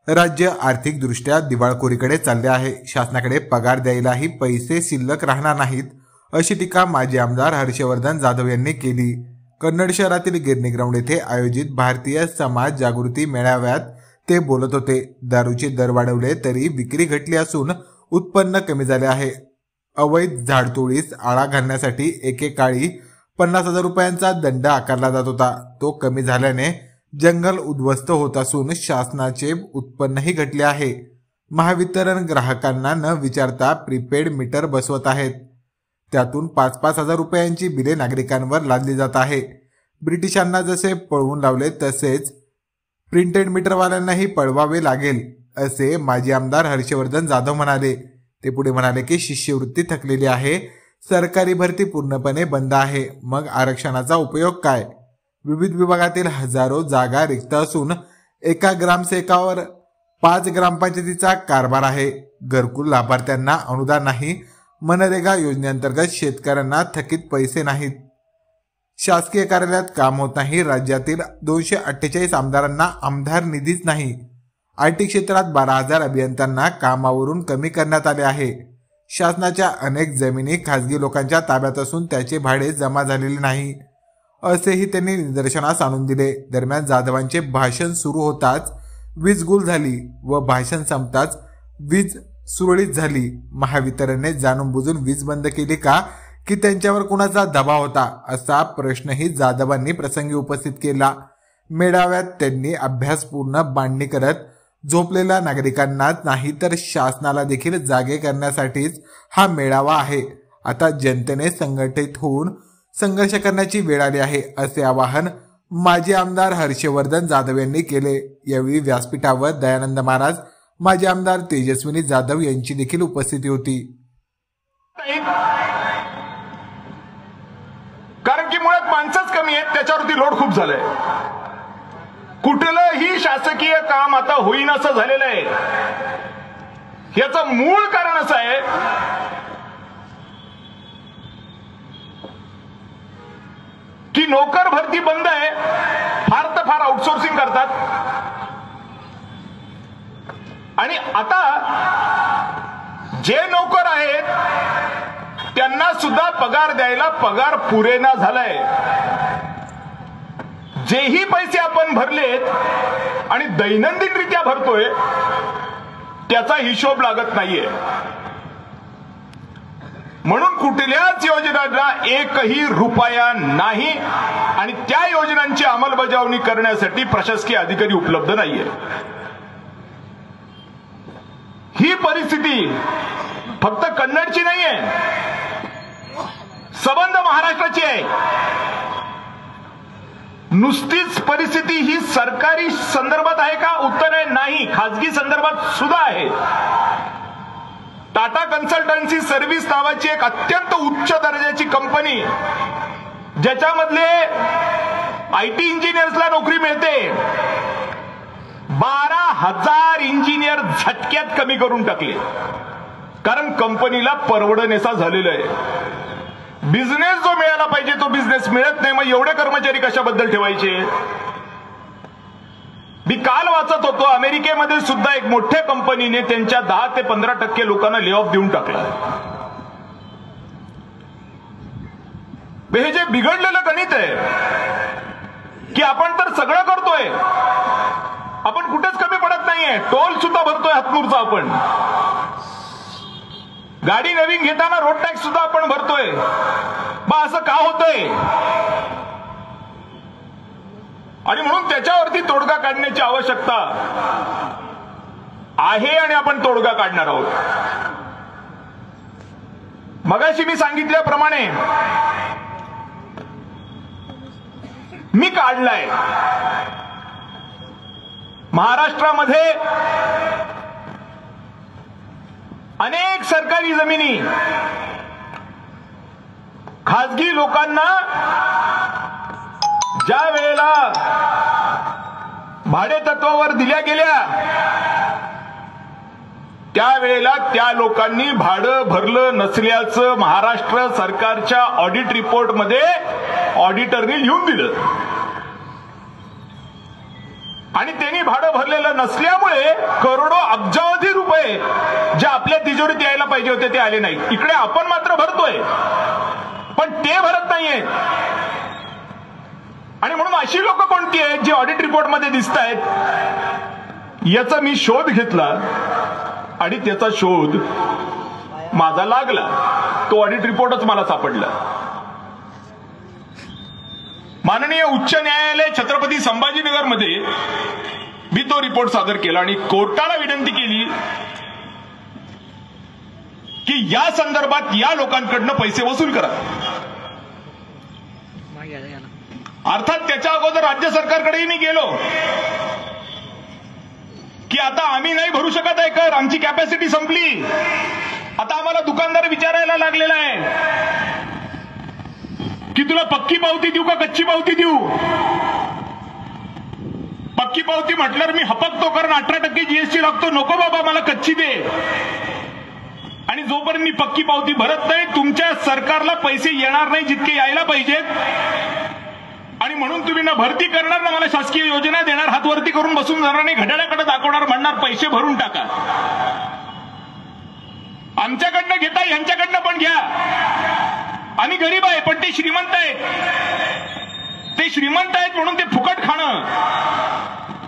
राज्य आर्थिकदृष्ट्या दिवाळखोरीकडे चालले आहे. शासनाकडे पगार द्यायलाही पैसे शिल्लक राहणार नाहीत, अशी टीका माजी आमदार हर्षवर्धन जाधव यांनी केली. कन्नड शहरातील गिरणी ग्राउंड येथे आयोजित भारतीय समाज जागृती मेळाव्यात ते बोलत होते. दारूचे दर वाढवले तरी विक्री घटली असून उत्पन्न कमी झाले आहे. अवैध झाडतोडीस आळा घालण्यासाठी एकेकाळी 50,000 रुपयांचा दंड आकारला जात होता. तो कमी झाल्याने जंगल उद्ध्वस्त होत असून शासनाचे उत्पन्नही घटले आहे. महावितरण ग्राहकांना न विचारता प्रीपेड मीटर बसवत आहेत. त्यातून 5-5 हजार रुपयांची बिले नागरिकांवर लादली जात आहे. ब्रिटिशांना जसे पळवून लावले तसेच प्रिंटेड मीटरवाल्यांनाही पळवावे लागेल, असे माजी आमदार हर्षवर्धन जाधव म्हणाले. ते पुढे म्हणाले की शिष्यवृत्ती थकलेली आहे. सरकारी भरती पूर्णपणे बंद आहे. मग आरक्षणाचा उपयोग काय? विविध विभागातील हजारो जागा रिक्त असून एका ग्रामसेवकावर 5 ग्रामपंचायतीचा कारभार आहे. घरकुल लाभार्थ्यांना अनुदान नाही. मनरेगा योजनेअंतर्गत शेतकऱ्यांना थकीत पैसे नाहीत. शासकीय कार्यालयात काम होत नाही. राज्यातील 248 आमदारांना आमदार निधीच नाही. आयटी क्षेत्रात 12,000 अभियंत्यांना कामावरून कमी करण्यात आले आहे. शासनाच्या अनेक जमिनी खासगी लोकांच्या ताब्यात असून त्याचे भाडे जमा झालेले नाही, असेही त्यांनी निदर्शनास आणून दिले. दरम्यान जाधवांचे भाषण सुरू होताच वीज गुल झाली व भाषण संपताच वीज सुरळीत झाली. महावितरणने जाणून बुजून वीज बंद केली का, की त्यांच्यावर कुणाचा दबाव होता, असा प्रश्नही जाधवांनी प्रसंगी उपस्थित केला. मेळाव्यात त्यांनी अभ्यासपूर्ण मांडणी करत झोपलेल्या नागरिकांनाच नाही तर शासनाला देखील जागे करण्यासाठीच हा मेळावा आहे. आता जनतेने संघटित होऊन संघर्ष करण्याची वेळ आली आहे, असे आवाहन माजी आमदार हर्षवर्धन जाधव यांनी केले. यावेळी व्यासपीठावर दयानंद महाराज, माजी आमदार तेजस्विनी जाधव यांची देखील उपस्थिती होती. कारण की मुळात माणसंच कमी आहेत, त्याच्यावरती लोड खूप झालाय. कुठलंही शासकीय काम आता होईन असं झालेलं आहे. याचं मूळ कारण असं आहे की नोकर भरती बंद आहे. फार तर फार आउटसोर्सिंग करतात. आणि आता जे नोकर आहेत त्यांना सुद्धा पगार द्यायला पगार पुरेना झालाय. जेही पैसे आपण भरलेत आणि दैनंदिनरित्या भरतोय त्याचा हिशोब लागत नाहीये. म्हणून कुठल्याच योजनांना एकही रुपया नाही आणि त्या योजनांची अंमलबजावणी करण्यासाठी प्रशासकीय अधिकारी उपलब्ध नाहीये. ही परिस्थिती फक्त कन्नडची नाहीये, सबंध महाराष्ट्राची आहे. नुसतीच परिस्थिती ही सरकारी संदर्भात आहे का? उत्तर आहे नाही. खाजगी संदर्भात सुद्धा आहे. टाटा कन्सल्टन्सी सर्व्हिस नावाची एक अत्यंत उच्च दर्जाची कंपनी, ज्याच्यामधले आयटी इंजिनियर्सला नोकरी मिळते, 12,000 इंजिनियर झटक्यात कमी करून टाकले. कारण कंपनीला परवडणेसा झालेला आहे. बिझनेस जो मिळाला पाहिजे तो बिझनेस मिळत नाही. मग एवढे कर्मचारी कशाबद्दल ठेवायचे? मी काल वाचत होतो, अमेरिकेमध्ये सुद्धा एक मोठ्या कंपनीने त्यांच्या 10 ते 15% लोकांना ले ऑफ देऊन टाकला. हे जे बिघडलेलं गणित आहे की आपण तर सगळं करतोय, आपण कुठेच कमी पडत नाहीये. टोल सुद्धा भरतोय हातनूरचा आपण. गाडी नवीन घेताना रोड टॅक्स सुद्धा आपण भरतोय. मग असं का होतंय? आणि म्हणून त्याच्यावरती तोडगा काढण्याची आवश्यकता आहे आणि आपण तोडगा काढणार आहोत. मगाशी मी सांगितल्याप्रमाणे मी काढलाय. महाराष्ट्रामध्ये अनेक सरकारी जमिनी खाजगी लोकांना ज्या वेळेला भाडे तत्वावर दिल्या गेल्या त्यावेळेला त्या लोकांनी भाडं भरलं नसल्याचं महाराष्ट्र सरकारच्या ऑडिट रिपोर्टमध्ये ऑडिटरने लिहून दिलं. आणि त्यांनी भाडं भरलेलं नसल्यामुळे करोडो अब्जावधी रुपये जे आपल्या तिजोरीत यायला पाहिजे होते ते आले नाही. इकडे आपण मात्र भरतोय, पण ते भरत नाहीये. आणि म्हणून अशी लोक कोणती आहेत जी ऑडिट रिपोर्टमध्ये दिसत आहेत, याचा मी शोध घेतला आणि त्याचा शोध माझा लागला. तो ऑडिट रिपोर्टच मला सापडला. माननीय उच्च न्यायालय छत्रपती संभाजीनगरमध्ये मी तो रिपोर्ट सादर केला आणि कोर्टाला विनंती केली की या संदर्भात या लोकांकडनं पैसे वसूल करा. अर्थात त्याच्या अगोदर राज्य सरकारकडेही मी गेलो की आता आम्ही नाही भरू शकत आहे कर, आमची कॅपॅसिटी संपली. आता आम्हाला दुकानदार विचारायला लागलेला आहे की तुला पक्की पावती देऊ का कच्ची पावती देऊ. पक्की पावती म्हटल्यावर मी हपकतो, कारण 18% जीएसटी लागतो. नको बाबा, मला कच्ची दे. आणि जोपर्यंत मी पक्की पावती भरत नाही तुमच्या सरकारला पैसे येणार नाही जितके यायला पाहिजेत. आणि म्हणून तुम्ही ना भरती करणार ना मला शासकीय योजना देणार, हात वरती करून बसून जाणार नाही, घड्याळाकडे दाखवणार, म्हणणार पैसे भरून टाका. आमच्याकडनं घेता यांच्याकडनं पण घ्या. आम्ही गरीब आहे पण ते श्रीमंत आहेत. ते श्रीमंत आहेत म्हणून ते फुकट खाणं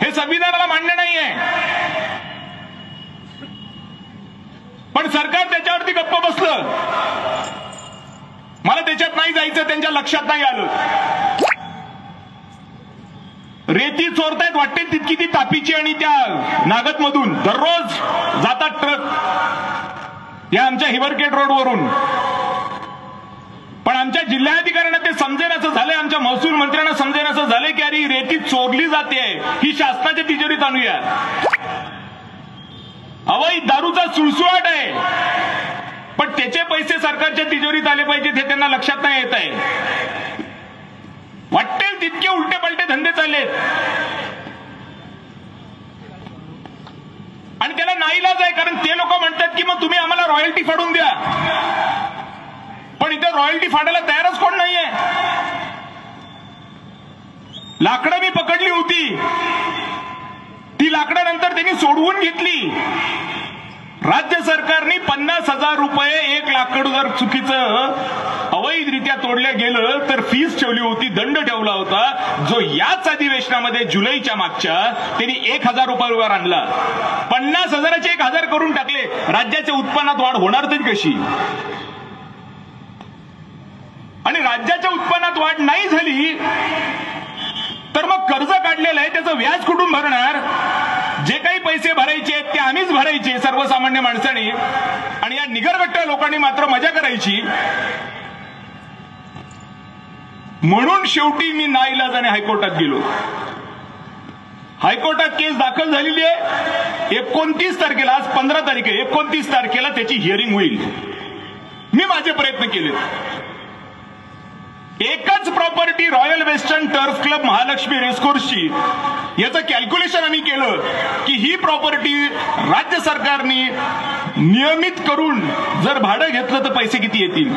हे संविधानाला मान्य नाहीये. पण सरकार त्याच्यावरती गप्प बसलं. मला त्याच्यात नाही जायचं, त्यांच्या लक्षात नाही आलं. रेती चोरतायत वाटते तितकी ती तापीची आणि त्या नागतमधून दररोज जातात ट्रक या आमच्या हिवरखेड रोडवरून. पण आमच्या जिल्हाधिकाऱ्यांना ते समजेनाचं झालंय, आमच्या महसूल मंत्र्यांना समजेनाचं झालंय की अरे रेती चोरली जाते, ही शासनाच्या तिजोरीत आणूया. अवैध दारूचा सुळसुळाट आहे, पण त्याचे पैसे सरकारच्या तिजोरीत आले पाहिजेत हे त्यांना लक्षात नाही येत आहे. वाटेल तितके उलटे पलटे धंदे चाललेत आणि त्याला नाईलाज आहे, कारण ते लोक म्हणतात की मग तुम्ही आम्हाला रॉयल्टी फाडून द्या. पण इथे रॉयल्टी फाडायला तयारच कोण नाहीये. लाकडं मी पकडली होती, ती लाकडं नंतर त्यांनी सोडवून घेतली. राज्य सरकारने 50,000 रुपये एक लाकड जर चुकीचं अवैधरित्या तोडल्या गेलं तर फीस ठेवली होती, दंड ठेवला होता, जो याच अधिवेशनामध्ये जुलैच्या मागच्या त्यांनी 1,000 रुपयावर आणला. 50,000चे 1,000 करून टाकले. राज्याच्या उत्पन्नात वाढ होणार तरी कशी. आणि राज्याच्या उत्पन्नात वाढ नाही झाली तर मग कर्ज काढलेलं आहे त्याचं व्याज कुठून भरणार. जे काही पैसे भरायचे आहेत ते आम्हीच भरायचे सर्वसामान्य माणसाने, आणि या निगरगट्ट्या लोकांनी मात्र मजा करायची. म्हणून शेवटी मी नाईलाजाने हायकोर्टात गेलो. हायकोर्टात केस दाखल झालेली आहे. 29 तारखेला, आज 15 तारीख आहे, 29 तारखेला त्याची हिअरिंग होईल. मी माझे प्रयत्न केले. एकच property royal western turf club Mahalakshmi रेसकोर्सची, याचं कॅल्क्युलेशन आम्ही केलं की ही प्रॉपर्टी राज्य सरकारने नियमित करून जर भाडं घेतलं तर पैसे किती येतील.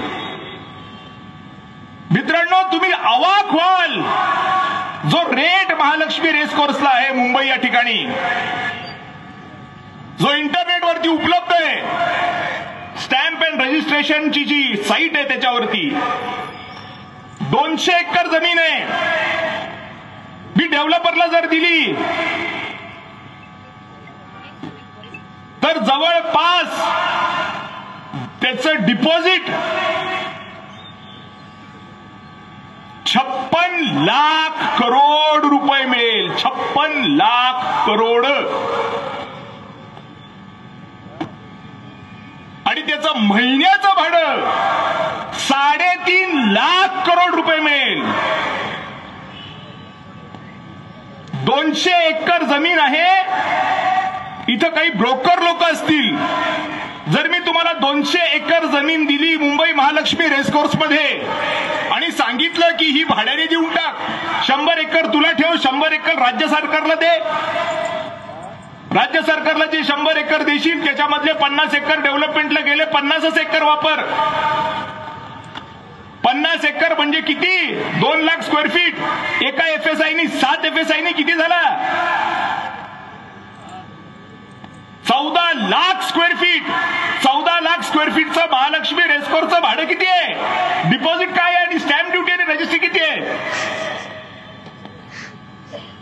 मित्रांनो, तुम्ही अवाक व्हाल. जो रेट महालक्ष्मी रेसकोर्सला आहे मुंबई या ठिकाणी, जो इंटरनेटवरती उपलब्ध आहे, स्टॅम्प अँड रजिस्ट्रेशनची जी साईट आहे त्याच्यावरती 200 एकर जमीन आहे. मी डेव्हलपरला जर दिली तर जवळपास त्याचं डिपॉझिट 56 लाख करोड रुपये मिळेल. 56 लाख करोड. आणि त्याचं महिन्याचं भाडं 3.5 लाख करोड रुपये मिळेल. 200 एकर जमीन आहे. इथं काही ब्रोकर लोक असतील, जर मी तुम्हाला 200 एकर जमीन दिली मुंबई महालक्ष्मी रेसकोर्स मध्ये आणि सांगितलं की ही भाड्याने देऊन टाक, 100 एकर तुला ठेव, 100 एकर राज्य सरकारला दे. राज्य सरकारला जे 100 एकर देशील त्याच्यामधले 50 एकर डेव्हलपमेंटला गेले, 50 एकर वापर. 50 एकर म्हणजे किती? 2 लाख स्क्वेअर फीट. एका एफएसआयनी 7 एफएसआयनी किती झाला? Lakh square feet, 14 lakh square फीटचं महालक्ष्मी रेसकोर्सचं भाडं किती आहे, डिपॉझिट काय आहे आणि स्टॅम्प ड्युटी आणि रजिस्ट्री किती आहे?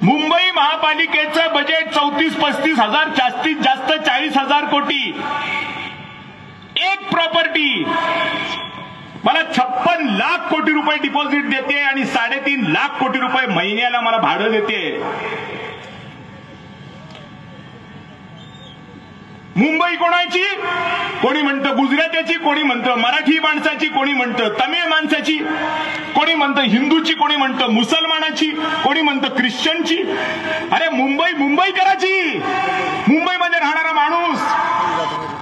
मुंबई महापालिकेचं बजेट 34-35 हजार, जास्तीत जास्त 40,000 कोटी. एक प्रॉपर्टी मला 56 लाख कोटी रुपये डिपॉझिट देते आणि 3.5 लाख कोटी रुपये महिन्याला मला भाडं देते. मुंबई कोणाची? कोणी म्हणतं गुजरात्याची, कोणी म्हणतं मराठी माणसाची, कोणी म्हणतं तमिळ माणसाची, कोणी म्हणतं हिंदूची, कोणी म्हणतं मुसलमानाची, कोणी म्हणतं ख्रिश्चनची. अरे मुंबई मुंबईकराची. मुंबईमध्ये राहणारा माणूस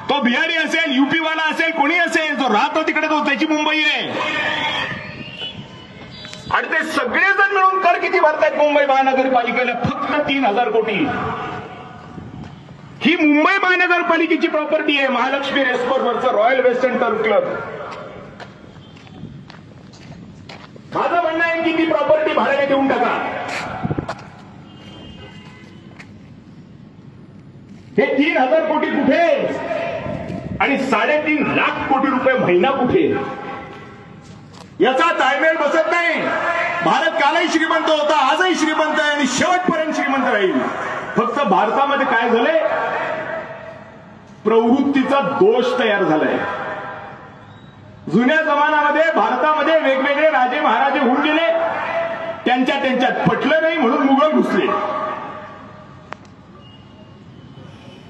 तो बिहारी असेल, युपी वाला असेल, कोणी असेल, जो राहतो तिकडे तो त्याची मुंबई आहे. आणि ते सगळेजण मिळून कर किती भरतायत मुंबई महानगरपालिकेला? फक्त 3,000 कोटी. ही मुंबई महानगरपालिकेची प्रॉपर्टी आहे. महालक्ष्मी रेसकोर्सवरचं रॉयल वेस्टर्न टर्फ क्लब. माझं म्हणणं आहे की ती प्रॉपर्टी भाड्याने देऊन टाका. हे 3,000 कोटी कुठे आणि 3.5 लाख कोटी रुपये महिना कुठे? याचा ताळमेळ बसत नाही. भारत कालही श्रीमंत होता, आजही श्रीमंत आहे आणि शेवटपर्यंत श्रीमंत राहील. फक्त भारतामध्ये काय झालंय? प्रवृत्तीचा दोष तयार झालाय. जुन्या जमान्यामध्ये भारतामध्ये वेगवेगळे राजे महाराजे होऊन गेले, त्यांच्यात पटलं नाही म्हणून मुघल घुसले.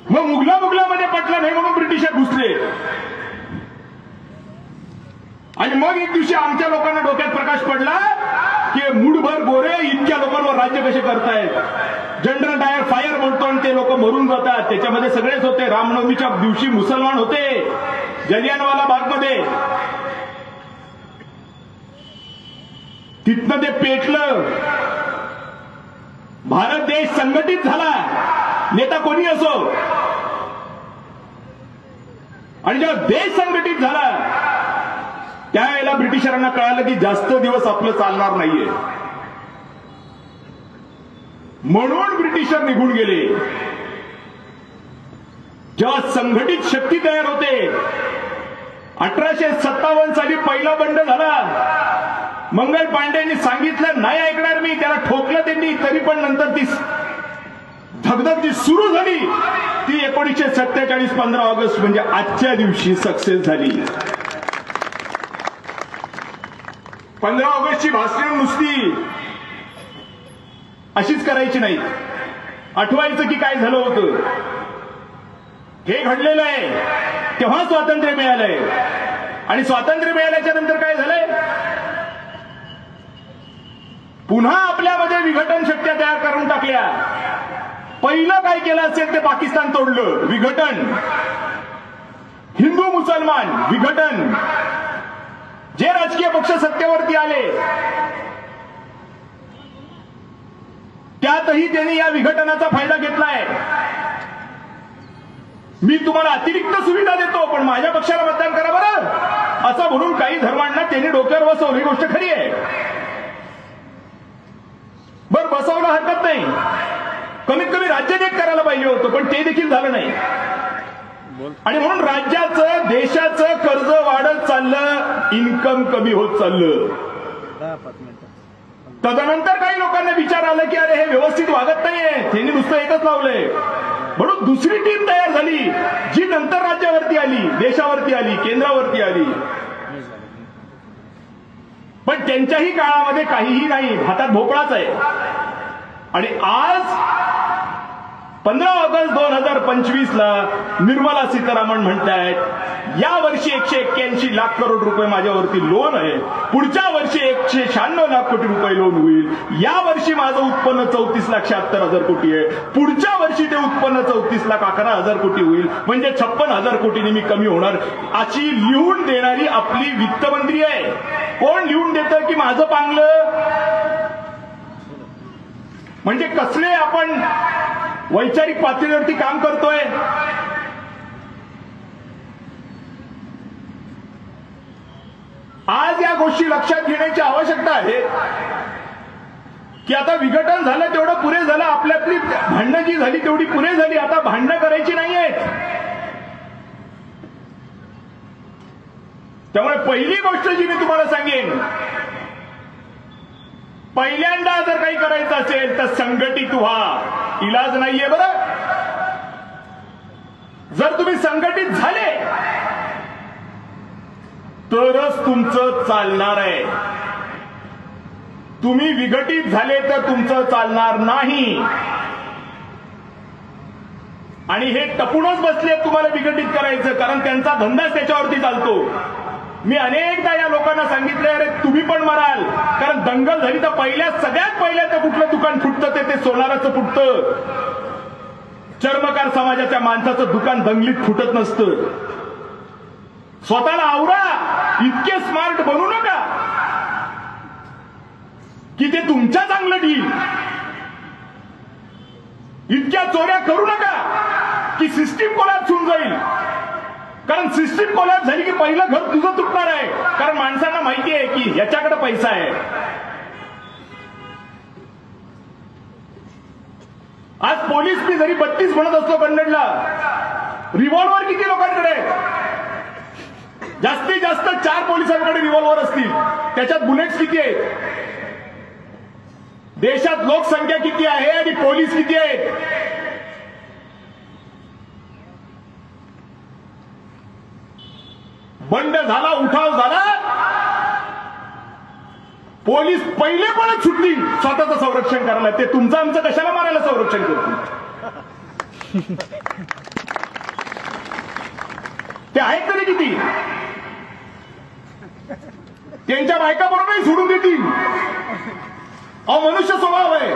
मग मुघलामध्ये पटलं नाही म्हणून ब्रिटिशात घुसले. आणि मग एक दिवशी आमच्या लोकांना डोक्यात प्रकाश पडला की मुठभर गोरे इतक्या लोकांवर राज्य कसे करतायत. जनरल डायर फायर बोलतो आणि ते लोक मरून जातात. त्याच्यामध्ये सगळेच होते. रामनवमीच्या दिवशी मुसलमान होते जलियानवाला बागमध्ये. तिथनं ते पेटलं. भारत देश संघटित झाला, नेता कोणी असो. आणि जेव्हा देश संघटित झाला त्यावेळेला ब्रिटिशरांना कळालं की जास्त दिवस आपलं चालणार नाहीये. म्हणून ब्रिटिशर निघून गेले. जेव्हा संघटित शक्ती तयार होते, 1857 साली पहिला बंड झाला. मंगल पांडेंनी सांगितलं नाही ऐकणार मी, त्याला ठोकलं त्यांनी. तरी पण नंतर ती धगधग जी सुरू झाली ती 1947 15 ऑगस्ट म्हणजे आजच्या दिवशी सक्सेस झाली. 15 ऑगस्टची भाषणं नुसती अशीच करायची नाही. आठवायचं की काय झालं होतं. हे घडलेलं आहे तेव्हा स्वातंत्र्य मिळालंय. आणि स्वातंत्र्य मिळाल्याच्या नंतर काय झालंय? पुन्हा आपल्यामध्ये विघटन शक्त्या तयार करून टाकल्या. पहिलं काय केलं असेल ते पाकिस्तान तोडलं, विघटन. हिंदू मुसलमान विघटन. जे राजकीय पक्ष सत्तेवरती आले त्यातही त्यांनी या विघटनाचा फायदा घेतलाय. मी तुम्हाला अतिरिक्त सुविधा देतो पण माझ्या पक्षाला मतदान करा बरं, असं म्हणून काही धर्मांना त्यांनी डोक्यावर बसवलं. ही गोष्ट खरी आहे. बरं, बसवलं हरकत नाही. कमीत कमी राज्यात करायला पाहिजे होतं पण ते देखील झालं नाही. आणि म्हणून राज्याचं देशाचं कर्ज वाढत चाललं, इन्कम कमी होत चाललं. तदनंतर काही लोकांना विचार आला की अरे हे व्यवस्थित वागत नाहीये, त्यांनी नुसतं एकच लावलंय. म्हणून दुसरी टीम तयार झाली जी नंतर राज्यावरती आली, देशावरती आली, केंद्रावरती आली. पण त्यांच्याही काळामध्ये काहीही नाही, हातात भोपळाच आहे. आणि आज 15 ऑगस्ट 2025 ला निर्मला सीतारामन म्हणतायत या वर्षी 181 लाख करोड रुपये माझ्यावरती लोन आहे, पुढच्या वर्षी 196 लाख कोटी रुपये लोन होईल, या वर्षी माझं उत्पन्न 34,76,000 कोटी आहे, पुढच्या वर्षी ते उत्पन्न 34,11,000 कोटी होईल, म्हणजे 56,000 कोटींनी मी कमी होणार, अशी लिहून देणारी आपली वित्तमंत्री आहे. कोण लिहून देतं की माझं पांगलं? म्हणजे कसले आपण वैचारिक पातळीवरती काम करतोय. आज या गोष्टी लक्षात घेण्याची आवश्यकता आहे की आता विघटन झालं तेवढं पुरे झालं, आपल्यातली भांडणं जी झाली तेवढी पुरे झाली, आता भांडणं करायची नाहीयेत. त्यामुळे पहिली गोष्ट जी मी तुम्हाला सांगेन, पहिल्यांदा जर काही करायचं असेल तर संघटित व्हा. इलाज नाहीये बरं. जर तुम्ही संघटित झाले तरच तुमचं चालणार आहे. तुम्ही विघटित झाले तर तुमचं चालणार नाही. आणि हे टपूनच बसले तुम्हाला विघटित करायचं, कारण त्यांचा धंदाच त्याच्यावरती चालतो. मी अनेकदा या लोकांना सांगितलं, अरे तुम्ही पण मराल, कारण दंगल झाली तर सगळ्यात पहिल्यांदा कुठलं दुकान फुटतं ते सोनाराचं फुटतं. चर्मकार समाजाच्या माणसाचं दुकान दंगलीत फुटत नसतं. स्वतःला आवरा. इतके स्मार्ट बनू नका की ते तुमच्या चांगलं देईल. इतक्या चोऱ्या करू नका की सिस्टीम कोलॅप्स होऊन जाईल. कारण सिस्टीम कोलॅप्स झाली की पहिलं घर तुझं तुटणार आहे. कारण माणसांना माहिती आहे की याच्याकडे पैसा आहे. आज पोलीस मी जरी 32 म्हणत असतो कन्नडला, रिव्हॉल्वर किती लोकांकडे आहे? जास्तीत जास्त 4 पोलिसांकडे रिव्हॉल्वर असतील. त्याच्यात बुलेट्स किती आहेत? देशात लोकसंख्या किती आहे आणि पोलीस किती आहेत? बंड झाला, उठाव झाला, पोलीस पहिले पण सुटतील स्वतःचं संरक्षण करायला. ते तुमचं आमचं कशाला मारायला संरक्षण करतील? ते आहेत तरी किती? त्यांच्या बायका बरोबरही सोडून देतील. मनुष्य स्वभाव आहे.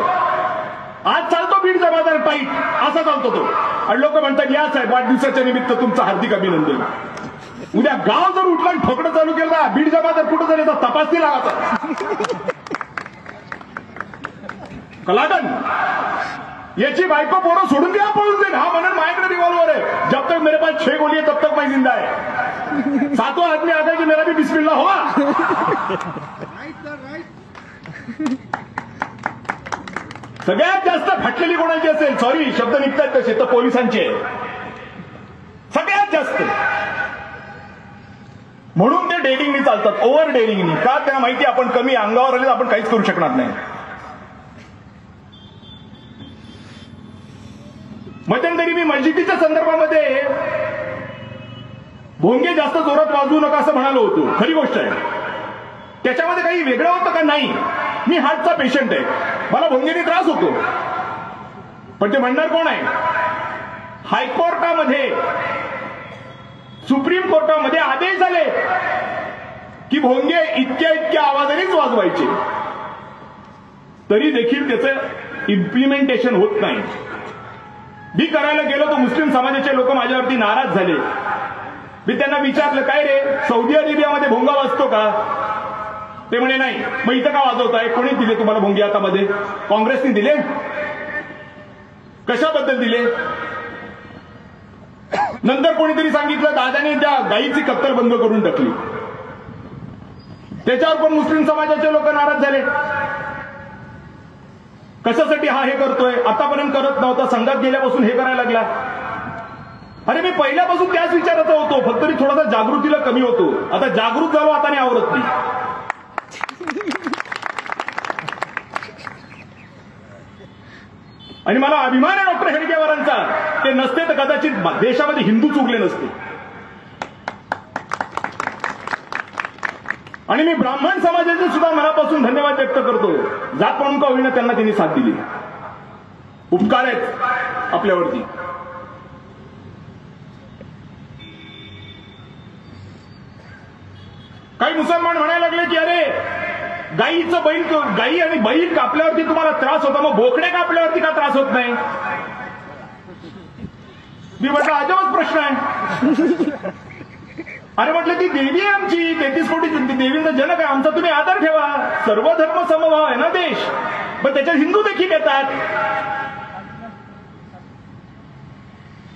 आज चालतो बीडचा बाजार टाईट, असा चालतो तो. आणि लोक म्हणतात, या साहेब वाढदिवसाच्या निमित्त तुमचं हार्दिक अभिनंदन. उद्या गाव जर उठला आणि ठोकणं चालू केलं ना, बीडचा बाजार कुठं झाले तर तपासणी लागायचा. कलाटन याची बायको पोरं सोडून द्या, पळून जाईल. हा म्हणून माझ्याकडे रिव्हॉल्वर आहे. जब तक मेरे पास 6 गोली है तब तक मैं जिंदा है. 7वां आदमी आ गया कि मेरा भी बिस्मिल्लाह हुआ. सगळ्यात जास्त फाटलेली कोणाची असेल, सॉरी शब्द निघतात तसे, तर पोलिसांचे सगळ्यात जास्त. म्हणून ते डेअरिंगनी चालतात, ओव्हर डेअरिंगनी. का? त्यांना माहिती आपण कमी अंगावर आले तर आपण काहीच करू शकणार नाही. मध्यंतरी मी मस्जिदीच्या संदर्भामध्ये भोंगे जास्त जोरात वाजवू नका असं म्हणालो होतो. खरी गोष्ट आहे. त्याच्यामध्ये काही वेगळं होतं का? नाही. मी हार्टचा पेशंट आहे, मला भोंगेने त्रास होतो. पण ते म्हणणार कोण आहे? हायकोर्टामध्ये, सुप्रीम कोर्टामध्ये आदेश झाले की भोंगे इतक्या आवाजानेच वाजवायचे. तरी देखील त्याचं इम्प्लिमेंटेशन होत नाही. मी करायला गेलो तर मुस्लिम समाजाचे लोक माझ्यावरती नाराज झाले. मी त्यांना विचारलं, काय रे, सौदी अरेबियामध्ये भोंगा वाजतो का? ते म्हणे नाही. मग इथं का वाजवताय? कोणी दिले तुम्हाला भोंगे हातामध्ये? काँग्रेसने दिले? कशाबद्दल दिले? नंतर कोणीतरी सांगितलं दादाने त्या गाईची कत्तल बंद करून टाकली. त्याच्यावर पण मुस्लिम समाजाचे लोक नाराज झाले. कशासाठी हा हे करतोय? आतापर्यंत करत नव्हता, संघात गेल्यापासून हे करायला लागला. अरे मी पहिल्यापासून त्याच विचाराचा होतो, फक्त मी थोडासा जागृतीला कमी होतो. आता जागृत झालो, आता नाही आवरत नाही. आणि मला अभिमान आहे डॉक्टर हेडगेवारांचा. ते नसते तर कदाचित देशामध्ये हिंदूच उरले नसते. आणि मी ब्राह्मण समाजाचे सुद्धा मनापासून धन्यवाद व्यक्त करतो. जात म्हणून का होईना त्यांना त्यांनी साथ दिली. उपकार आहेत आपल्यावरती. काही मुसलमान म्हणायला लागले की अरे गाईचं बैल, गाई आणि बैल कापल्यावरती तुम्हाला त्रास होता, मग बोकड्या कापल्यावरती का त्रास होत नाही? मी म्हटलं अजबच प्रश्न आहे. अरे म्हटलं ती देवी आहे आमची, 33 कोटी देवींचा जनक आहे आमचा, तुम्ही आदर ठेवा. सर्व धर्म समभाव आहे ना देश. पण त्याच्यात हिंदू देखील येतात.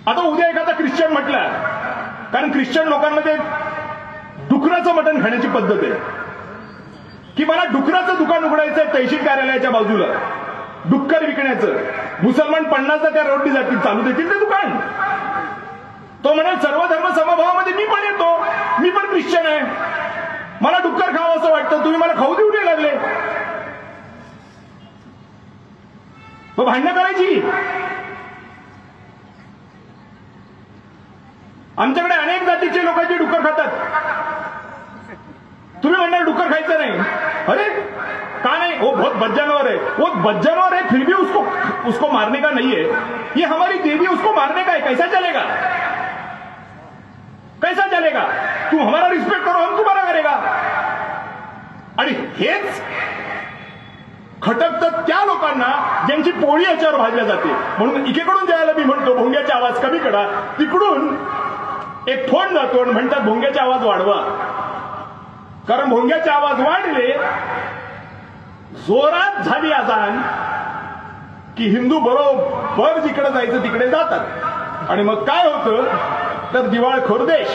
आता उद्या एखादा ख्रिश्चन म्हटला, कारण ख्रिश्चन लोकांमध्ये डुकराचं मटण खाण्याची पद्धत आहे की मला डुकराचं दुकान उघडायचं तहसील कार्यालयाच्या बाजूला, डुक्कर विकण्याचं. मुसलमान 50 त्या रोडनी जातील, चालू देतील ते दुकान. तो म्हणेल सर्व धर्म समभावामध्ये मी पण येतो, मी पण ख्रिश्चन आहे, मला डुक्कर खावं असं वाटतं, तुम्ही मला खाऊ देऊ नाही लागले, मग भांडणं करायची. आमच्याकडे अनेक जातीचे लोकांचे डुक्कर खातात, तुम्ही म्हणणार डुक्कर खायचं नाही. अरे का नहीं, वो बहुत बद जानवर है, वो बद जानवर है फिर भी उसको मारने का नहीं है, ये हमारी देवी उसको मारने का है, कैसा चलेगा, कैसा चलेगा. तू हमारा रिस्पेक्ट करो, हम तुम्हारा करेगा. आणि हेच खटकतं त्या लोकांना ज्यांची पोळी याच्यावर भाजल्या जाते. म्हणून एकीकडून ज्याला मी म्हणतो भोंग्याचा आवाज कमी करा, तिकडून एक फोन जातो आणि म्हणतात भोंग्याचा आवाज वाढवा. कारण भोंग्याचे आवाज वाढले, जोरात झाली अजान की हिंदू बरोबर जिकडे जायचं तिकडे जातात. आणि मग काय होतं तर दिवाळखोर देश.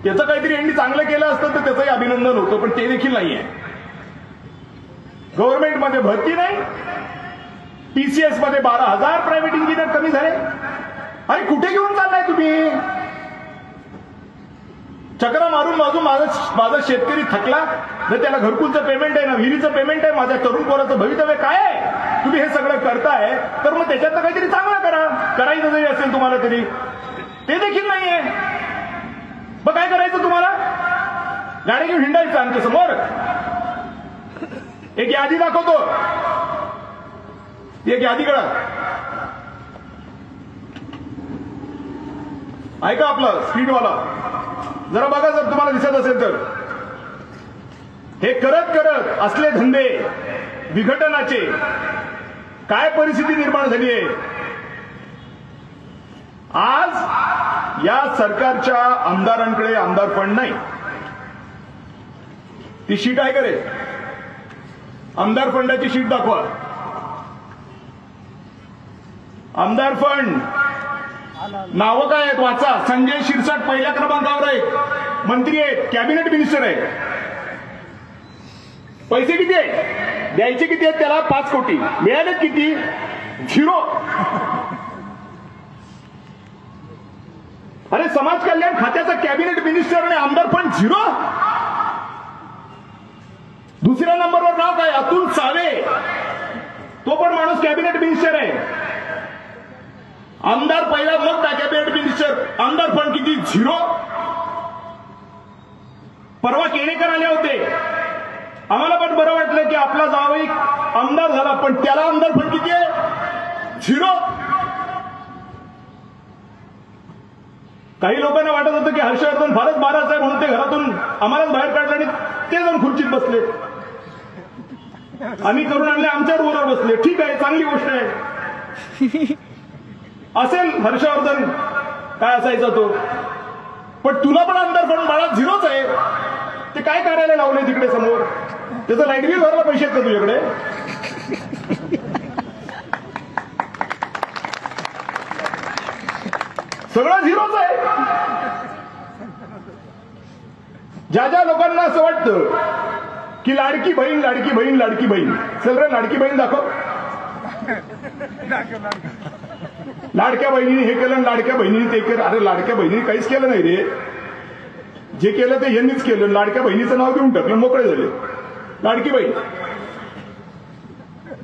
त्याचं काहीतरी यांनी चांगलं केलं असतं तर त्याचंही अभिनंदन होतं, पण ते देखील नाहीये. गव्हर्नमेंटमध्ये भरती नाही, टीसीएस मध्ये 12,000 प्रायव्हेट इंजिनियर कमी झाले. अरे कुठे घेऊन चाललाय तुम्ही? चक्रा मारून माझा शेतकरी थकला, ना त्याला घरकुलचं पेमेंट आहे, ना विहिरीचं पेमेंट आहे, माझ्या तरुण पोराचं भवितव्य काय आहे. तुम्ही हे सगळं करताय तर मग त्याच्यात काहीतरी चांगलं करा, करायचं जरी असेल तुम्हाला तरी. ते देखील नाहीये. मग काय करायचं तुम्हाला? गाडी घेऊन हिंडायचं आमच्या समोर. एक यादी दाखवतो, एक यादी करा, ऐका आपलं स्क्रीनवाला जरा बघा, जर तुम्हाला दिसत असेल तर. हे करत करत असले धंदे विघटनाचे काय परिस्थिती निर्माण झाली आहे. आज या सरकारच्या आमदारांकडे आमदार फंड नाही. ती शीट आहे करे, आमदार फंडाची शीट दाखवा. आमदार फंड नावं काय आहेत वाचा. संजय शिरसाट पहिल्या क्रमांकावर आहे, मंत्री आहेत, कॅबिनेट मिनिस्टर आहे. पैसे किती आहेत, द्यायचे किती आहेत त्याला? 5 कोटी. मिळालेत किती? 0. अरे समाज कल्याण खात्याचा कॅबिनेट मिनिस्टर आणि आमदार फंड 0. दुसऱ्या नंबरवर नाव काय? अतुल सावे. तो पण माणूस कॅबिनेट मिनिस्टर आहे. आमदार पहिला, मग कॅबिनेट मिनिस्टर. आमदार फंड किती? 0. परवा केणेकर आले होते, आम्हाला पण बरं वाटलं की आपला जावई आमदार झाला, पण त्याला आमदार फंड किती आहे? 0. काही लोकांना वाटत होतं की हर्षवर्धन फारच बाराच आहे म्हणून ते घरातून आम्हालाच बाहेर काढलं आणि ते जाऊन खुर्चीत बसले. आम्ही करून आणले, आमच्या बरोबर बसले. ठीक आहे, चांगली गोष्ट आहे. असेल हर्षवर्धन काय असायचा तो, पण तुला पण आमदार फंड बाळा 0च आहे. ते काय कार्यालय लावले तिकडे समोर? त्याचं लाईट बिल भरला पैसे आहेत का तुझ्याकडे? सगळं 0च आहे. ज्या ज्या लोकांना असं वाटतं की लाडकी बहीण लाडकी बहीण लाडकी बहीण, चल रे लाडकी बहीण दाखव. लाडक्या बहिणीने हे केलं, लाडक्या बहिणीने ते केलं. अरे लाडक्या बहिणीने काहीच केलं नाही रे, जे केलं ते यांनीच केलं. लाडक्या बहिणीचं नाव देऊन टाकलं, मोकळे झाले. लाडकी बहीण,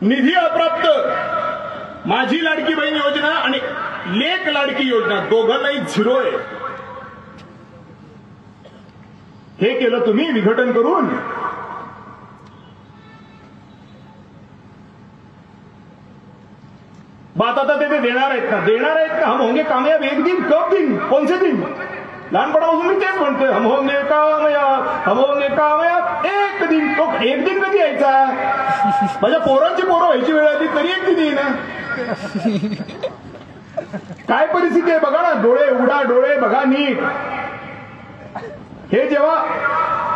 निधी अप्राप्त, माझी लाडकी बहीण योजना आणि लेक लाडकी योजना दोघांनाही 0 आहे. हे केलं तुम्ही विघटन करून. बात आता ते देणार आहेत का? देणार आहेत का? हम होंगे कामयाब एक दिन. कब दिन? कौन से दिन? लहानपणापासून मी तेच म्हणतोय, हम होंगे कामयाब, हम होंगे कामयाब एक दिन. तो एक दिन कधी यायचा? माझ्या पोरांची पोरं व्हायची वेळ आली तरी एक दिन येईन. काय परिस्थिती आहे बघा ना. डोळे उघडा, डोळे बघा नीट. हे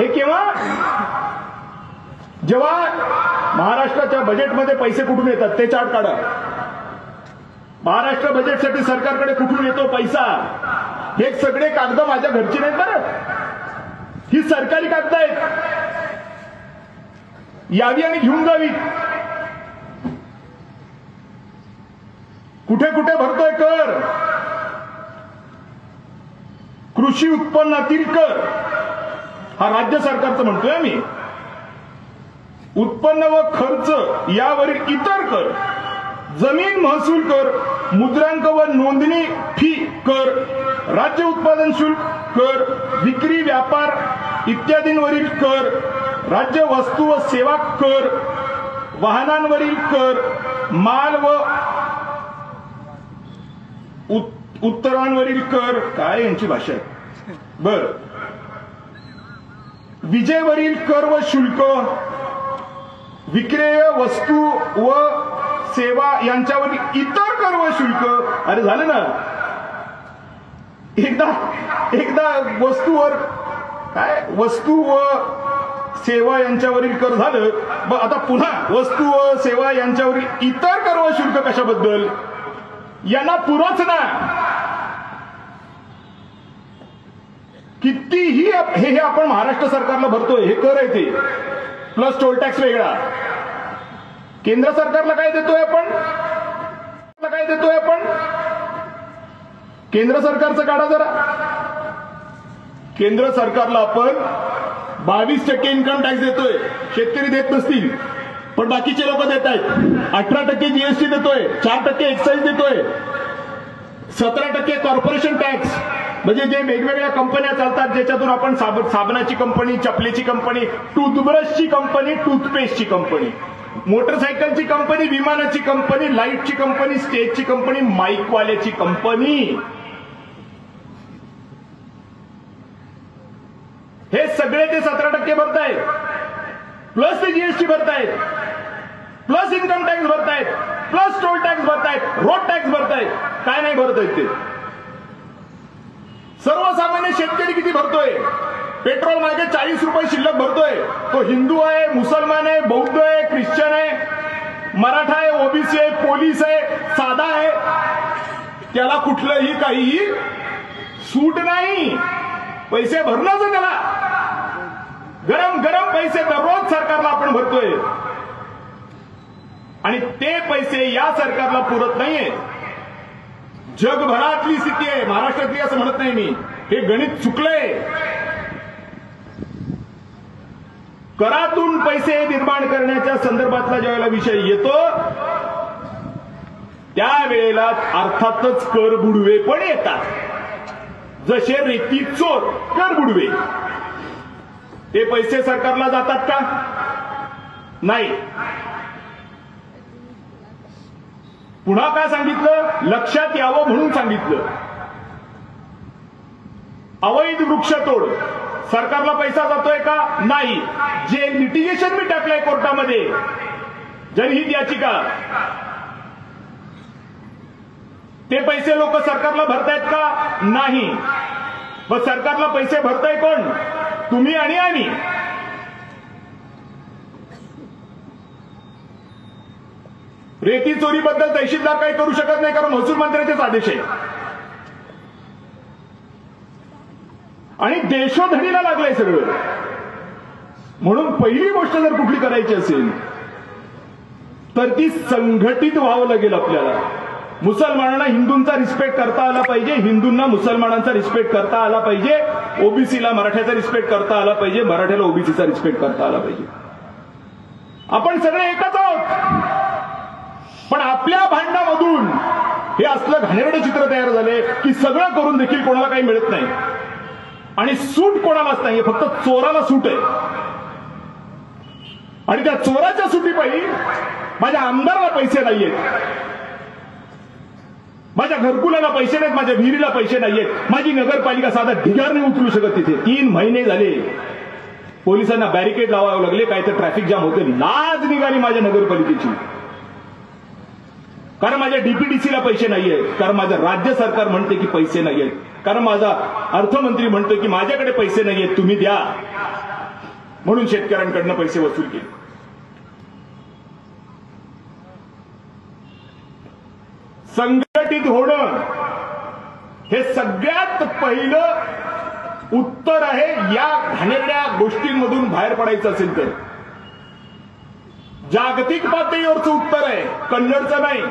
केव्हा जेव्हा महाराष्ट्राच्या बजेटमध्ये पैसे कुठून येतात ते चार्ट काढा. महाराष्ट्र बजेटसाठी सरकारकडे कुठून येतो पैसा? हे सगळे कागद माझ्या घरची नाहीत बरं, ही सरकारी कागद आहेत. यावी आणि घेऊन जावी. कुठे कुठे भरतोय कर, कृषी उत्पन्नातील कर हा राज्य सरकारचं म्हणतोय मी, उत्पन्न व खर्च यावरील इतर कर, जमीन महसूल कर, मुद्रांक व नोंदणी फी कर, राज्य उत्पादन शुल्क कर, विक्री व्यापार इत्यादींवरील कर, राज्य वस्तू व सेवा कर, वाहनांवरील कर, माल व उत्तरांवरील कर, काय यांची भाषा आहे, बर, विजेवरील कर व शुल्क, विक्रेय वस्तू व सेवा यांच्यावरील इतर कर व शुल्क. अरे झालं ना, एकदा वस्तूवर काय, वस्तू व सेवा यांच्यावरील कर झालं, आता पुन्हा वस्तू व सेवा यांच्यावरील इतर कर व शुल्क कशाबद्दल, यांना पुरच ना. कितीही हे आपण महाराष्ट्र सरकारला भरतोय, हे कर आहे ते, प्लस टोल टॅक्स वेगळा. केंद्र सरकारला काय देतोय आपण, केंद्र सरकारचं काढा जरा. केंद्र सरकारला आपण 22% इन्कम टॅक्स देतोय, शेतकरी देत नसतील पण बाकीचे लोक देत आहेत. 18% जीएसटी देतोय, 4% एक्साईज देतोय, 17% कॉर्पोरेशन टॅक्स, म्हणजे जे वेगवेगळ्या कंपन्या चालतात ज्याच्यातून आपण साबणाची कंपनी, चपलेची कंपनी, टूथब्रशची कंपनी, टूथपेस्टची कंपनी, मोटरसायकलची कंपनी, विमानाची कंपनी, लाईटची कंपनी, स्टेजची कंपनी, माईकवाल्याची कंपनी, हे सगळे ते 17% भरतायत, प्लस ते जीएसटी भरतायत, प्लस इन्कम टॅक्स भरतायत, प्लस टोल टॅक्स भरतायत, रोड टॅक्स भरतायत. काय नाही भरत आहेत ते. सर्वसामान्य शेतकरी किती भरतोय, पेट्रोल मागे 40 रुपये शिल्लक भरतोय. तो हिंदू आहे, मुसलमान आहे, बौद्ध आहे, ख्रिश्चन आहे, मराठा आहे, ओबीसी आहे, पोलीस आहे, साधा आहे, त्याला कुठलंही काहीही सूट नाही. पैसे भरणंच त्याला, गरम गरम पैसे दररोज सरकारला आपण भरतोय आणि ते पैसे या सरकारला पुरत नाहीये. जगभरातली स्थिती आहे, महाराष्ट्रातली असं म्हणत नाही मी, हे गणित चुकलंय. करातून पैसे निर्माण करण्याच्या संदर्भातला ज्यावेळेला विषय येतो त्यावेळेला अर्थातच कर बुडवे पण येतात. जसे रेती चोर, कर बुडवे. ते पैसे सरकारला जातात का? नाही. पुन्हा काय सांगितलं, लक्षात यावं म्हणून सांगितलं. अवैध वृक्षतोड सरकारला पैसा जातोय का? नाही. जे लिटिगेशन मी टाकलंय कोर्टामध्ये, जनहित याचिका, ते पैसे लोक सरकारला भरतायत का? नाही. मग सरकारला पैसे भरताय कोण? तुम्ही आणि आम्ही. रेती चोरीबद्दल तहसीलदार काही करू शकत नाही, कारण महसूल मंत्र्यांचेच आदेश आहे. आणि देशोधडीला लागलंय सगळं. म्हणून पहिली गोष्ट जर कुठली करायची असेल तर ती संघटित व्हावं लागेल आपल्याला. मुसलमानांना हिंदूंचा रिस्पेक्ट करता आला पाहिजे, हिंदूंना मुसलमानांचा रिस्पेक्ट करता आला पाहिजे, ओबीसीला मराठ्याचा रिस्पेक्ट करता आला पाहिजे, मराठ्याला ओबीसीचा रिस्पेक्ट करता आला पाहिजे. आपण सगळे एकच आहोत. पण आपल्या भांडणामधून हे असलं घाणेरडं चित्र तयार झाले की सगळं करून देखील कोणाला काही मिळत नाही आणि सूट कोणालाच नाहीये, फक्त चोराला सूट आहे. आणि त्या चोराच्या सुटीपायी माझ्या आमदाराला पैसे नाहीयेत, माझ्या घरकुलाला पैसे नाहीत, माझ्या विहिरीला पैसे नाहीयेत, माझी नगरपालिका साधा ढिगार नाही उचलू शकत. तिथे 3 महिने झाले पोलिसांना बॅरिकेड लावावे लागले, काय तर ट्रॅफिक जाम होते. लाज निघाली माझ्या नगरपालिकेची, कारण माझ्या डीपीडीसीला पैसे नाहीयेत, कारण माझं राज्य सरकार म्हणते की पैसे नाहीयेत, कारण माझा अर्थमंत्री म्हणतोय की माझ्याकडे पैसे नाहीयेत, तुम्ही द्या. म्हणून शेतकऱ्यांकडनं पैसे वसूल केले. संघटित होणं हे सगळ्यात पहिलं उत्तर आहे. या घाणेरड्या गोष्टींमधून बाहेर पडायचं असेल तर जागतिक पातळीवरचं उत्तर आहे, कन्नडचं नाही.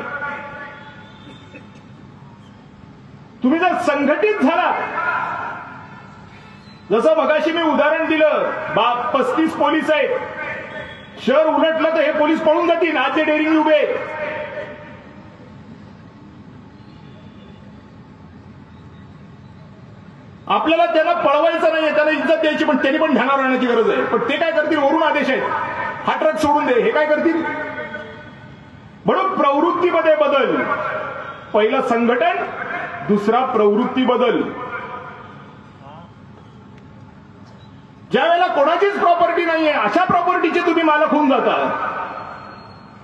तुम्ही जर संघटित झाला जसं मगाशी मी उदाहरण दिलं, 35 पोलीस आहेत, शहर उलटलं तर हे पोलीस पळून जातील. आज जे डेअरिंग उभे आपल्याला त्याला पळवायचं नाहीये, त्याला इज्जत द्यायची, पण त्यांनी पण ध्यानावर राहण्याची गरज आहे. पण ते काय करतील, वरून आदेश आहेत, हा ट्रक सोडून दे, हे काय करतील. म्हणून प्रवृत्तीमध्ये बदल, पहिलं संघटन, दुसरा प्रवृत्ती बदल. ज्या वेळेला कोणाचीच प्रॉपर्टी नाहीये, अशा प्रॉपर्टीचे तुम्ही मालक होऊन जाता,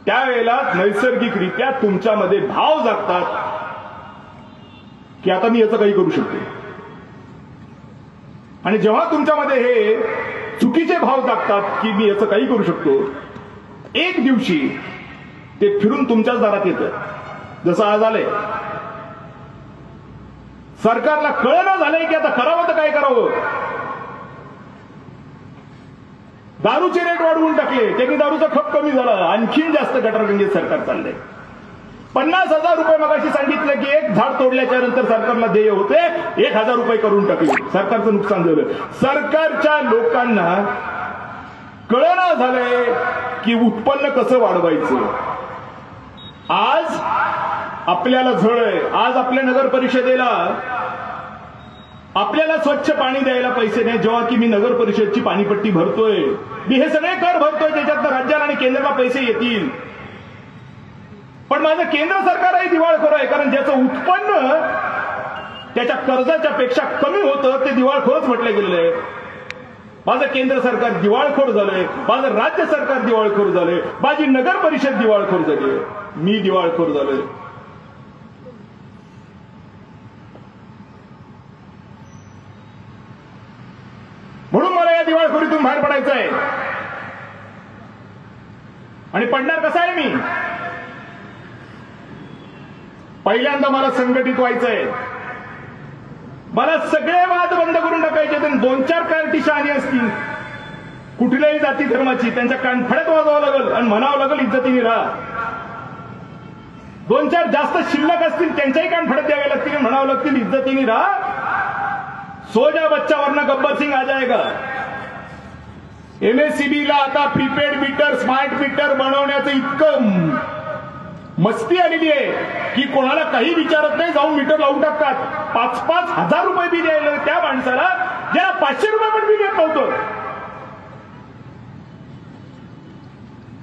त्यावेळेला नैसर्गिकरित्या तुमच्यामध्ये भाव जागतात की आता मी याचं काही करू शकतो. आणि जेव्हा तुमच्यामध्ये हे चुकीचे भाव जागतात की मी याचं काही करू शकतो, एक दिवशी ते फिरून तुमच्याच दारात येतं. जसं आज आलंय, सरकारला कळना झालंय की आता करावं तर काय करावं. दारूचे रेट वाढवून टाकले, त्यांनी दारूचा खप कमी झाला, आणखीन जास्त गटारगंगेत सरकार चाललंय. 50,000 रुपये मगाशी सांगितलं की एक झाड तोडल्याच्या नंतर सरकारला देय होते, 1,000 रुपये करून टाकले, सरकारचं नुकसान झालं. सरकारच्या लोकांना कळना झालंय की उत्पन्न कसं वाढवायचं. आज आपल्याला झळ आहे, आज आपल्या नगर परिषदेला आपल्याला स्वच्छ पाणी द्यायला पैसे नाही, जेव्हा की मी नगर परिषदची पाणीपट्टी भरतोय, मी हे सगळे कर भरतोय, त्याच्यात राज्याला आणि केंद्राला पैसे येतील. पण माझं केंद्र सरकारही दिवाळखोर आहे, कारण ज्याचं उत्पन्न त्याच्या कर्जाच्या पेक्षा कमी होतं ते दिवाळखोरच म्हटलं गेलेलं आहे. माझं केंद्र सरकार दिवाळखोर झालंय, माझं राज्य सरकार दिवाळखोर झालंय, माझी नगर परिषद दिवाळखोर झाली, मी दिवाळखोर झालोय. म्हणून मला या दिवाळखोरीतून बाहेर पडायचं आहे. आणि पडणार कसं आहे मी, पहिल्यांदा मला संघटित व्हायचंय. मला सगळे वाद बंद करून टाकायचे. 2-4 पार्टी शहाणी असतील कुठल्याही जाती धर्माची, त्यांच्या कानफड्यात वाजवावं लागेल आणि म्हणावं लागेल इज्जतीने राहा. 2-4 जास्त शिल्लक असतील त्यांच्याही कानफड्यात द्यावे लागतील, म्हणावं लागतील इज्जतीने राहा. सोजा बच्चा वरना गब्बर सिंग आ जाएगा. एमएससीबीला आता प्रीपेड मीटर, स्मार्ट मीटर बनवण्याचं इतकं मस्ती आलेली आहे की कोणाला काही विचारत नाही, जाऊन मीटर लावून टाकतात. 5-5 हजार रुपये बी द्यायला त्या माणसाला, ज्याला 500 रुपये पण बी देत नव्हतं.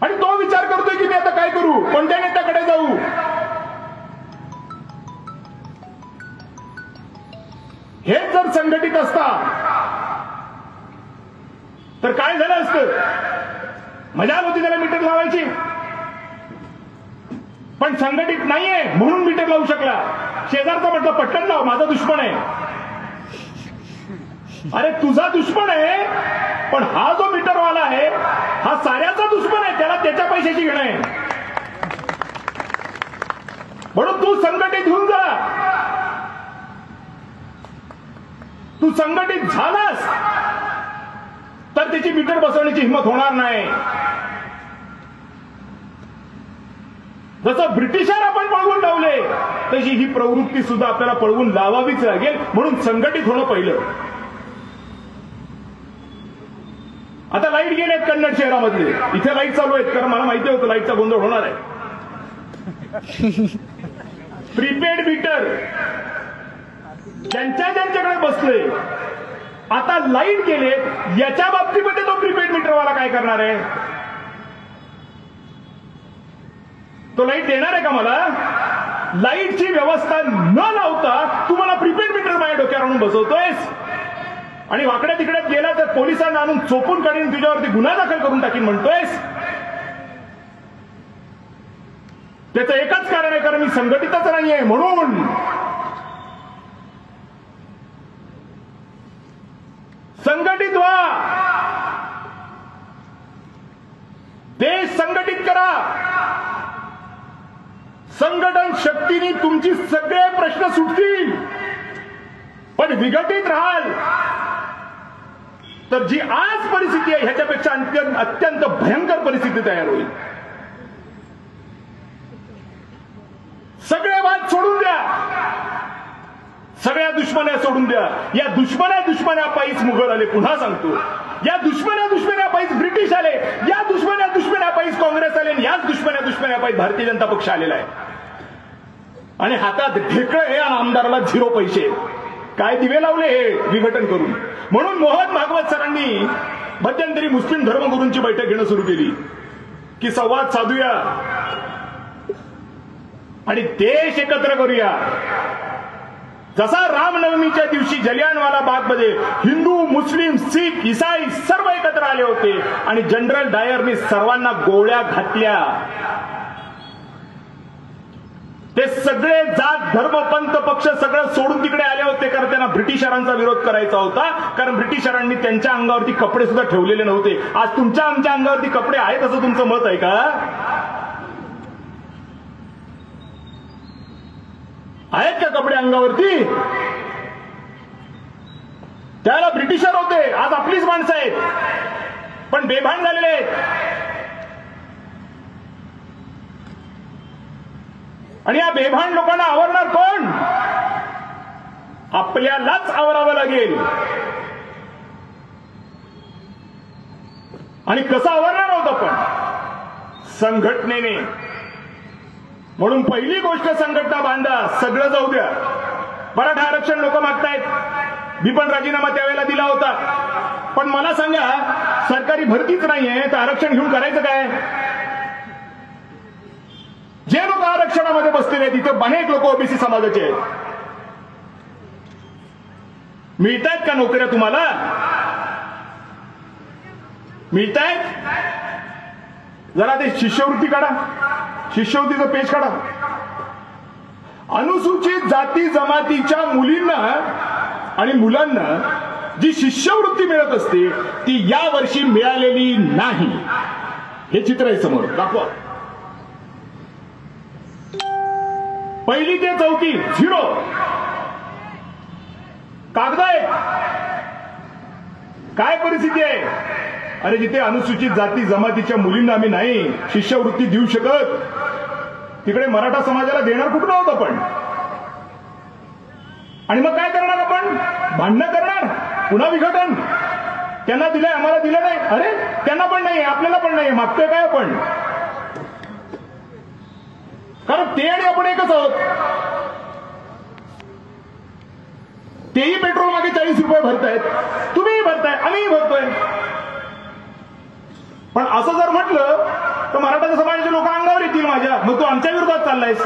आणि तो विचार करतोय की मी आता काय करू, कोणत्या नेत्याकडे जाऊ. हे जर संघटित असता तर काय झालं असतं. मजा होती त्याला मीटर लावायची, पण संघटित नाहीये म्हणून मीटर लावू शकला. शेजारचा म्हटलं पटकन लाव, माझा दुश्मन आहे. अरे तुझा दुश्मन आहे, पण हा जो मीटरवाला आहे हा साऱ्याचा दुश्मन आहे, त्याला त्याच्या पैशाची घेणं आहे. म्हणून तू संघटित होऊन जा. तू संघटित झालास तर त्याची मीटर बसवण्याची हिंमत होणार नाही. जसं ब्रिटिशांना आपण पळवून लावले, तशी ही प्रवृत्ती सुद्धा आपल्याला पळवून लावावीच लागेल. म्हणून संघटित होणं पहिलं. आता लाईट गेलेत कन्नड शहरामधले, इथे लाईट चालू आहेत, कारण मला माहिती होतं लाईटचा गोंधळ होणार आहे. प्रीपेड मीटर ज्यांच्याकडे बसले, आता लाईट गेले, याच्या बाबतीमध्ये तो प्रीपेड मीटरवाला काय करणार आहे. तो लाईट देणार आहे का मला. लाईटची व्यवस्था न लावता तू मला प्रीपेड मीटर माझ्या डोक्यावर आणून बसवतोयस आणि वाकड्या तिकड्यात गेला तर पोलिसांना आणून चोपून काढीन, तुझ्यावरती गुन्हा दाखल करून टाकीन म्हणतोयस. त्याचं एकच कारण आहे, कारण मी संघटितच नाहीये. म्हणून संघटित व्हा, देश संघटित करा. संघटन शक्तीने तुमची सगळे प्रश्न सुटतील. पण विघटित राहाल तर जी आज परिस्थिती आहे ह्याच्यापेक्षा अत्यंत भयंकर परिस्थिती तयार होईल. सगळे वाद सोडून द्या, सगळ्या दुश्मन्या सोडून द्या. या दुश्मन्या पायीच मुघल आले. पुन्हा सांगतो, या दुश्मन्या पायीच ब्रिटिश आले. या दुश्मन्या पायीच काँग्रेस आले. याच दुश्मन्या पायीच भारतीय जनता पक्ष आलेला आहे. आणि हातात ढेकळं हे आमदाराला 0 पैसे. काय दिवे लावले हे विघटन करून. म्हणून मोहन भागवत सरांनी मध्यंतरी मुस्लिम धर्मगुरूंची बैठक घेणं सुरू केली की संवाद साधूया आणि देश एकत्र करूया. जसा रामनवमीच्या दिवशी जलियानवाला बागमध्ये हिंदू, मुस्लिम, शीख, ईसाई सर्व एकत्र आले होते आणि जनरल डायरनी सर्वांना गोळ्या घातल्या. ते सगळे जात, धर्म, पंथ, पक्ष सगळं सोडून तिकडे आले होते, कारण त्यांना ब्रिटिशरांचा विरोध करायचा होता. कारण ब्रिटिशरांनी त्यांच्या अंगावरती कपडे सुद्धा ठेवलेले नव्हते. आज तुमच्या आमच्या अंगावरती कपडे आहेत असं तुमचं मत आहे का? आहेत का कपडे अंगावरती? त्याला ब्रिटिशर होते, आज आपलीच माणसं आहेत, पण बेभान झालेले आहेत. आणि या बेभान लोकांना आवरणार कोण? आपल्यालाच आवरावं लागेल. आणि कसं आवरणार आहोत आपण? संघटनेने. म्हणून पहिली गोष्ट संघटना बांधा. सगळं जाऊ द्या. मराठा आरक्षण लोक मागतायत. मी पण राजीनामा त्यावेळेला दिला होता. पण मला सांगा, सरकारी भरतीच नाहीये तर आरक्षण घेऊन करायचं काय? जे लोक आरक्षणामध्ये बसलेले आहेत तिथे अनेक लोक ओबीसी समाजाचे आहेत. मिळतायत का नोकऱ्या तुम्हाला? मिळतायत? जरा ते शिष्यवृत्ती काढा. शिष्यवृत्तीचं पेज काढा. अनुसूचित जाती जमातीच्या मुलींना आणि मुलांना जी शिष्यवृत्ती मिळत असते ती या वर्षी मिळालेली नाही. हे चित्र आहे समोर, दाखवा. 1ली ते 4थी 0. कागद आहे. काय परिस्थिती आहे? अरे जिथे अनुसूचित जाती जमातीच्या मुलींना आम्ही नाही शिष्यवृत्ती देऊ शकत, तिकडे मराठा समाजाला देणार कुठं आहोत आपण? आणि मग काय करणार आपण? भांडणं करणार, पुन्हा विघटन. त्यांना दिलंय, आम्हाला दिलं नाही. अरे त्यांना पण नाही, आपल्याला पण नाही. मागतोय काय आपण? कारण ते आणि आपण एकच आहोत. तेही पेट्रोल मागे 40 रुपये भरतायत, तुम्हीही भरताय, आम्हीही भरतोय. पण असं जर म्हटलं तर मराठा समाजाचे लोक अंगावर येतील माझ्या. मग तू आमच्या विरोधात चाललायस.